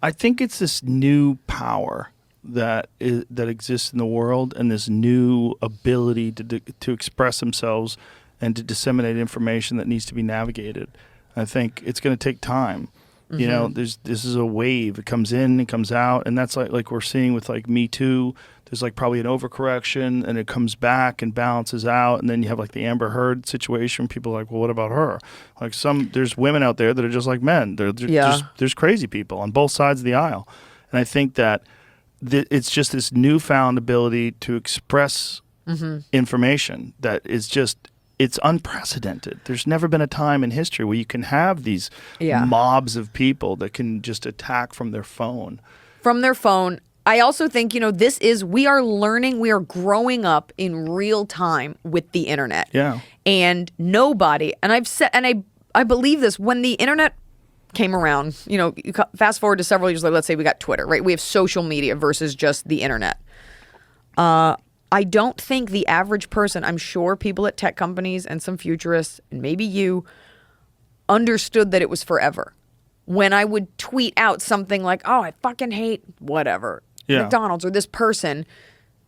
I think it's this new power that exists in the world, and this new ability to express themselves and to disseminate information that needs to be navigated. I think it's going to take time. Mm-hmm. You know, this is a wave. It comes in, it comes out, and that's like we're seeing with like Me Too. There's like probably an overcorrection, and it comes back and balances out, and then you have like the Amber Heard situation. People are like, well, what about her? Like there's women out there that are just like men. There's crazy people on both sides of the aisle, and I think that it's just this newfound ability to express information that is just. It's unprecedented. There's never been a time in history where you can have these mobs of people that can just attack from their phone. From their phone. I also think, we are learning, we are growing up in real time with the internet. Yeah. And nobody, and I've said, and I believe this, when the internet came around, you fast forward to several years later, let's say we got Twitter, right? We have social media versus just the internet. I don't think the average person, I'm sure people at tech companies and some futurists, and maybe you, understood that it was forever. When I would tweet out something like, oh, I fucking hate whatever, McDonald's or this person,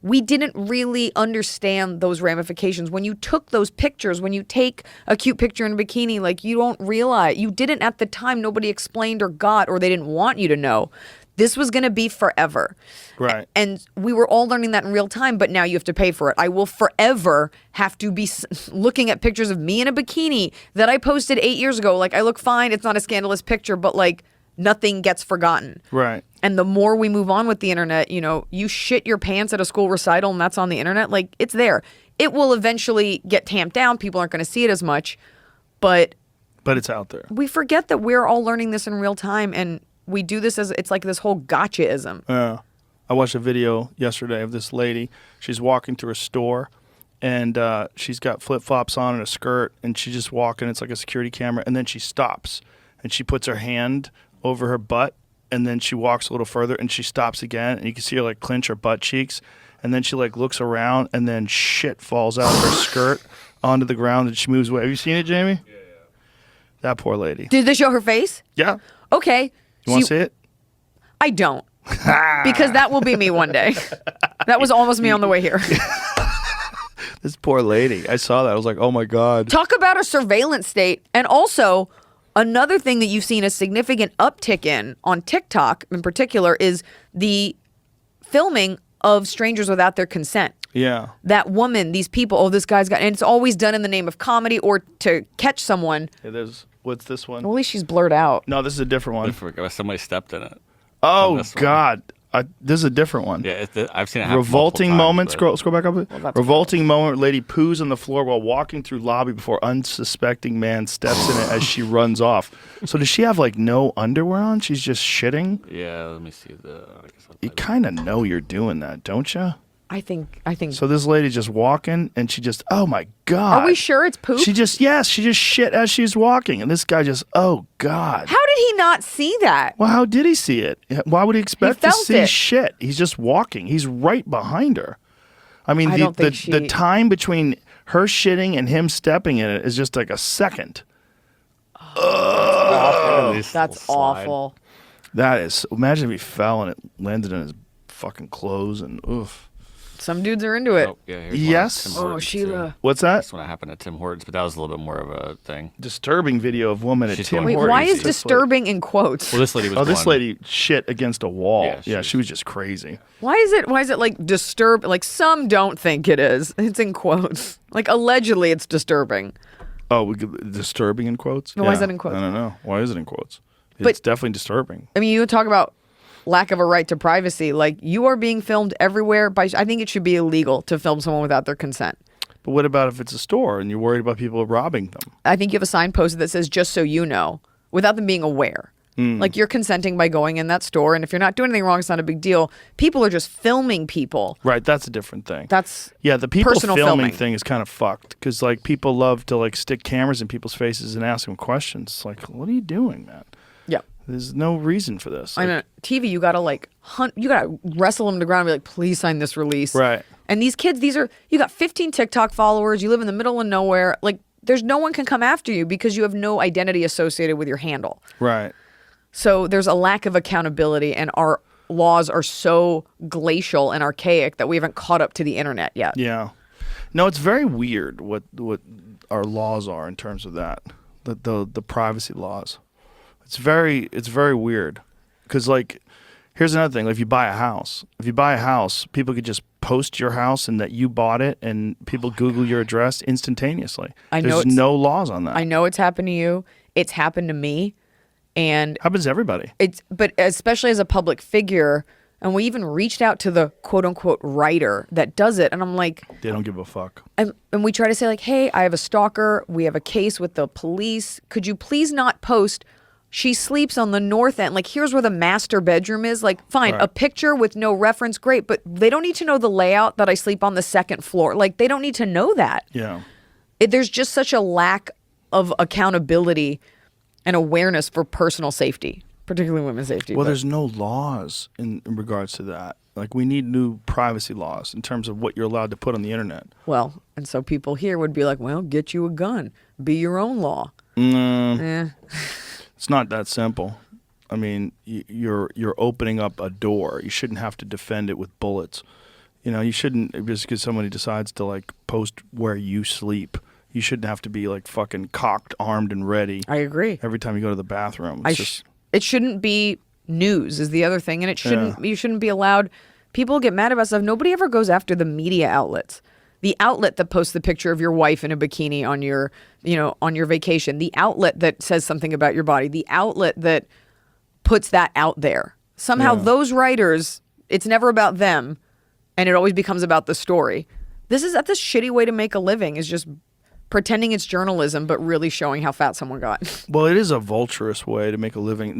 we didn't really understand those ramifications. When you took those pictures, when you take a cute picture in a bikini, like you don't realize, you didn't at the time, nobody explained or got, or they didn't want you to know. This was going to be forever. Right. And we were all learning that in real time, but now you have to pay for it. I will forever have to be looking at pictures of me in a bikini that I posted 8 years ago. Like, I look fine. It's not a scandalous picture, but like nothing gets forgotten. Right. And the more we move on with the internet, you shit your pants at a school recital and that's on the internet. Like, it's there. It will eventually get tamped down. People aren't going to see it as much, but it's out there. We forget that we're all learning this in real time, and we do this as it's like this whole gotchaism. Yeah. I watched a video yesterday of this lady. She's walking through a store, and she's got flip-flops on and a skirt, and she's just walking. It's like a security camera, and then she stops, and she puts her hand over her butt, and then she walks a little further, and she stops again, and you can see her like clench her butt cheeks, and then she like looks around, and then shit falls out of her skirt onto the ground, and she moves away. Have you seen it, Jamie? Yeah. That poor lady. Did they show her face? Yeah. Okay. You want to see it? I don't. Because that will be me one day. That was almost me on the way here. This poor lady. I saw that. I was like, oh my God. Talk about a surveillance state. And also, another thing that you've seen a significant uptick in on TikTok in particular is the filming of strangers without their consent. Yeah. That woman, these people, this guy's got, and it's always done in the name of comedy or to catch someone. What's this one? At least she's blurred out. No, this is a different one. Somebody stepped in it. Oh, God. This is a different one. Yeah, I've seen it happen Revolting moment. But... Scroll back up. Revolting moment. Lady poos on the floor while walking through lobby before unsuspecting man steps in it as she runs off. So does she have like no underwear on? She's just shitting? Yeah, let me see. You kind of know you're doing that, don't you? I think. So this lady's just walking, and she just, oh my God. Are we sure it's poop? She just shit as she's walking, and this guy just, oh God. How did he not see that? Well, how did he see it? Why would he expect to see it. shit? He's just walking. He's right behind her. I mean, the time between her shitting and him stepping in it is just like a second. That's awful. That is. Imagine if he fell and it landed in his fucking clothes and oof. Some dudes are into it. Oh, yeah, yes. Oh, Sheila. Too. What's that? That's when it happened at Tim Hortons, but that was a little bit more of a thing. Disturbing video of woman at Tim Wait, Hortons. why is disturbing in quotes? Well, this lady was. This lady shit against a wall. Yeah, she was just crazy. Why is it like disturb? Like some don't think it is. It's in quotes. Like allegedly, it's disturbing. Oh, disturbing in quotes? Why is that in quotes? I don't know. Why is it in quotes? It's definitely disturbing. I mean, you talk about lack of a right to privacy. Like, you are being filmed everywhere. I think it should be illegal to film someone without their consent. But what about if it's a store and you're worried about people robbing them? I think you have a sign posted that says, just so you know, without them being aware. Like, you're consenting by going in that store, and if you're not doing anything wrong, it's not a big deal. People are just filming people. Right, that's a different thing. The people filming thing is kind of fucked, because like people love to like stick cameras in people's faces and ask them questions. It's like, what are you doing, man? Yeah. There's no reason for this. I know. TV, you gotta like hunt, you gotta wrestle them to the ground and be like, please sign this release. Right. And these kids, you got 15 TikTok followers, you live in the middle of nowhere. Like, there's no one can come after you because you have no identity associated with your handle. Right. So there's a lack of accountability, and our laws are so glacial and archaic that we haven't caught up to the internet yet. Yeah. No, it's very weird what our laws are in terms of that. The privacy laws. It's very weird. Cuz like here's another thing, like if you buy a house, people could just post your house and that you bought it, and people Google your address instantaneously. There's no laws on that. I know it's happened to you. It's happened to me. And happens to everybody. But especially as a public figure, and we even reached out to the quote unquote writer that does it, and I'm like, they don't give a fuck. And we try to say like, hey, I have a stalker. We have a case with the police. Could you please not post? She sleeps on the north end. Like, here's where the master bedroom is. Like, fine, Right. a picture with no reference, great. But they don't need to know the layout that I sleep on the second floor. Like, they don't need to know that. Yeah. There's just such a lack of accountability and awareness for personal safety, particularly women's safety. Well, there's no laws in regards to that. Like, we need new privacy laws in terms of what you're allowed to put on the internet. Well, and so people here would be like, well, get you a gun. Be your own law. It's not that simple. I mean, you're opening up a door. You shouldn't have to defend it with bullets. You know, you shouldn't, just because somebody decides to like post where you sleep, you shouldn't have to be like fucking cocked, armed, and ready. I agree. Every time you go to the bathroom. It shouldn't be news is the other thing, and you shouldn't be allowed. People get mad about stuff. Nobody ever goes after the media outlets. The outlet that posts the picture of your wife in a bikini on your, on your vacation. The outlet that says something about your body. The outlet that puts that out there. Somehow those writers, it's never about them, and it always becomes about the story. That's a shitty way to make a living, is just pretending it's journalism, but really showing how fat someone got. Well, it is a vulturous way to make a living.